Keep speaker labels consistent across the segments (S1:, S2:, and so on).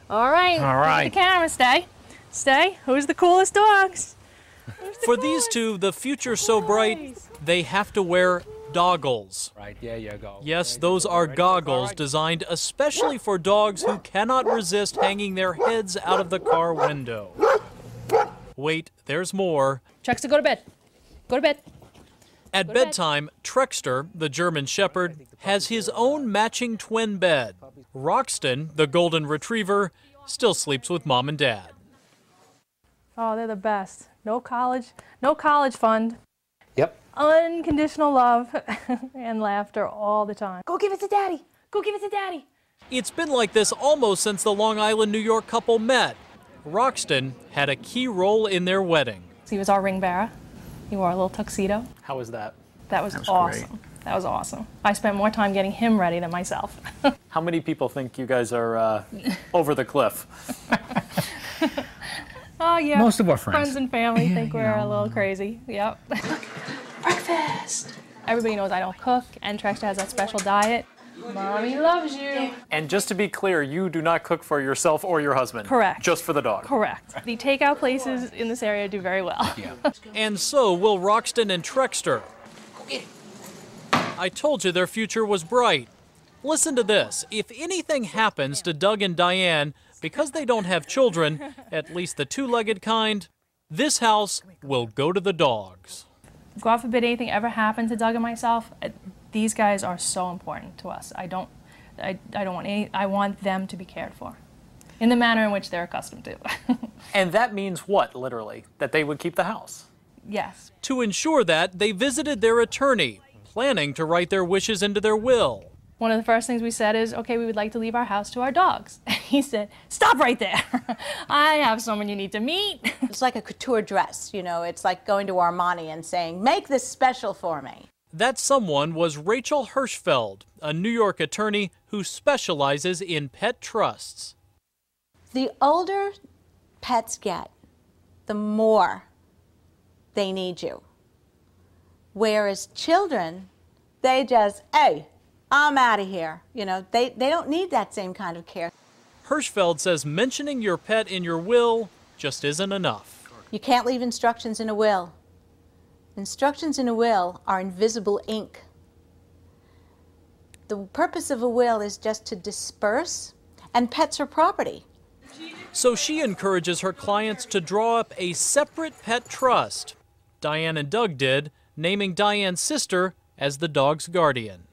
S1: All right.
S2: All right.
S1: The camera, stay. Who's the coolest dogs?
S3: For these two, the future's so bright, they have to wear goggles.
S2: Right, there you go.
S3: Yes, those are goggles designed especially for dogs who cannot resist hanging their heads out of the car window. Wait, there's more.
S1: Trexter, go to bed. Go to bed.
S3: At bedtime, Trexter, the German Shepherd, has his own matching twin bed. Roxton, the Golden Retriever, still sleeps with Mom and Dad.
S1: Oh, they're the best. No college fund.
S2: Yep.
S1: Unconditional love and laughter all the time. Go give it to Daddy. Go give it to Daddy.
S3: It's been like this almost since the Long Island, New York couple met. Roxton had a key role in their wedding.
S1: He was our ring bearer. He wore a little tuxedo.
S2: How was that?
S1: That was awesome. Great. That was awesome. I spent more time getting him ready than myself.
S2: How many people think you guys are over the cliff?
S1: Oh, yeah.
S4: Most of our friends.
S1: Friends and family think we're a little crazy. Yep. Breakfast. Everybody knows I don't cook, and Trexter has that special diet. Mommy loves you.
S2: And just to be clear, you do not cook for yourself or your husband.
S1: Correct.
S2: Just for the dog.
S1: Correct. The takeout places in this area do very well.
S2: Yeah.
S3: And so will Roxton and Trexter. I told you their future was bright. Listen to this. If anything happens to Doug and Diane, because they don't have children, at least the two-legged kind, this house will go to the dogs.
S1: God forbid anything ever happened to Doug and myself. These guys are so important to us. I want them to be cared for in the manner in which they're accustomed to.
S2: And that means what, literally? That they would keep the house?
S1: Yes.
S3: To ensure that, they visited their attorney, planning to write their wishes into their will.
S1: One of the first things we said is, okay, we would like to leave our house to our dogs. And he said, stop right there. I have someone you need to meet.
S5: It's like a couture dress, you know, it's like going to Armani and saying, make this special for me.
S3: That someone was Rachel Hirschfeld, a New York attorney who specializes in pet trusts.
S5: The older pets get, the more they need you. Whereas children, they just, hey, I'm out of here. You know, they don't need that same kind of care.
S3: Hirschfeld says mentioning your pet in your will just isn't enough.
S5: You can't leave instructions in a will. Instructions in a will are invisible ink. The purpose of a will is just to disperse, and pets are property.
S3: So she encourages her clients to draw up a separate pet trust. Diane and Doug did, naming Diane's sister as the dog's guardian.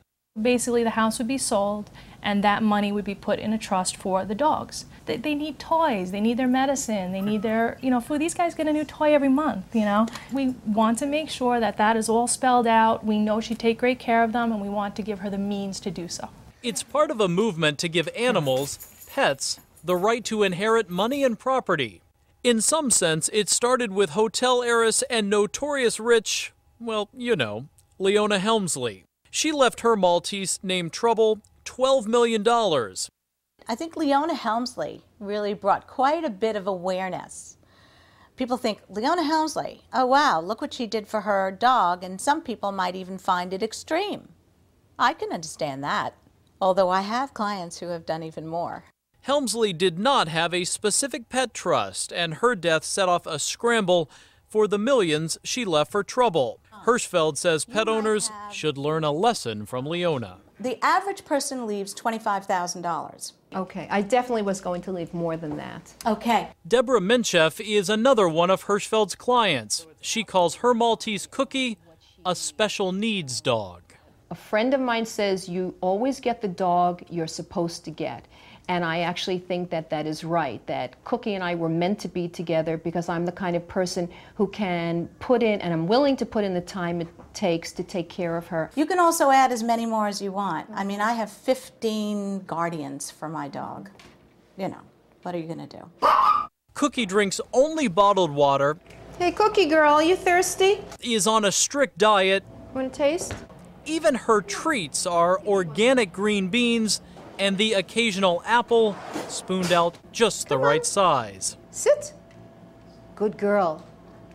S1: Basically, the house would be sold, and that money would be put in a trust for the dogs. They need toys, they need their medicine, they need their, food. These guys get a new toy every month, We want to make sure that that is all spelled out. We know she'd take great care of them, and we want to give her the means to do so.
S3: It's part of a movement to give animals, pets, the right to inherit money and property. In some sense, it started with hotel heiress and notorious rich, Leona Helmsley. She left her Maltese named Trouble $12 million.
S5: I think Leona Helmsley really brought quite a bit of awareness. People think, Leona Helmsley, oh wow, look what she did for her dog, and some people might even find it extreme. I can understand that, although I have clients who have done even more.
S3: Helmsley did not have a specific pet trust, and her death set off a scramble for the millions she left for Trouble. Hirschfeld says pet owners should learn a lesson from Leona.
S5: The average person leaves $25,000.
S6: Okay, I definitely was going to leave more than that.
S5: Okay.
S3: Deborah Minchef is another one of Hirschfeld's clients. She calls her Maltese Cookie a special needs dog.
S6: A friend of mine says you always get the dog you're supposed to get. And I actually think that that is right, that Cookie and I were meant to be together because I'm the kind of person who can put in, and I'm willing to put in the time it takes to take care of her.
S5: You can also add as many more as you want. I mean, I have 15 guardians for my dog. What are you going to do?
S3: Cookie drinks only bottled water.
S6: Hey, Cookie girl, you thirsty?
S3: Is on a strict diet.
S6: Want to taste?
S3: Even her treats are organic green beans and the occasional apple spooned out just the right size.
S6: Sit. Good girl.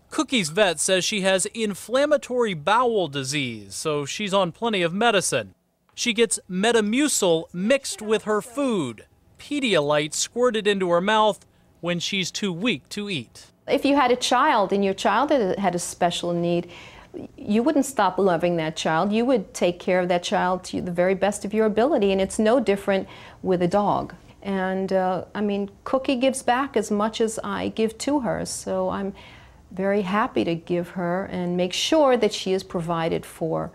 S3: Cookie's vet says she has inflammatory bowel disease, so she's on plenty of medicine. She gets Metamucil mixed with her food. Pedialyte squirted into her mouth when she's too weak to eat.
S6: If you had a child and your child had a special need, you wouldn't stop loving that child. You would take care of that child to the very best of your ability, and it's no different with a dog. And I mean, Cookie gives back as much as I give to her, so I'm very happy to give her and make sure that she is provided for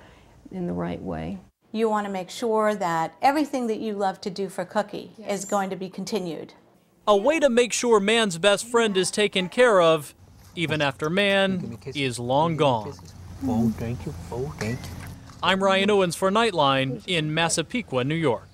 S6: in the right way.
S5: You want to make sure that everything that you love to do for Cookie is going to be continued.
S3: A way to make sure man's best friend is taken care of, even after man is long gone.
S4: Oh, thank you. Oh, thank you.
S3: I'm Ryan Owens for Nightline in Massapequa, New York.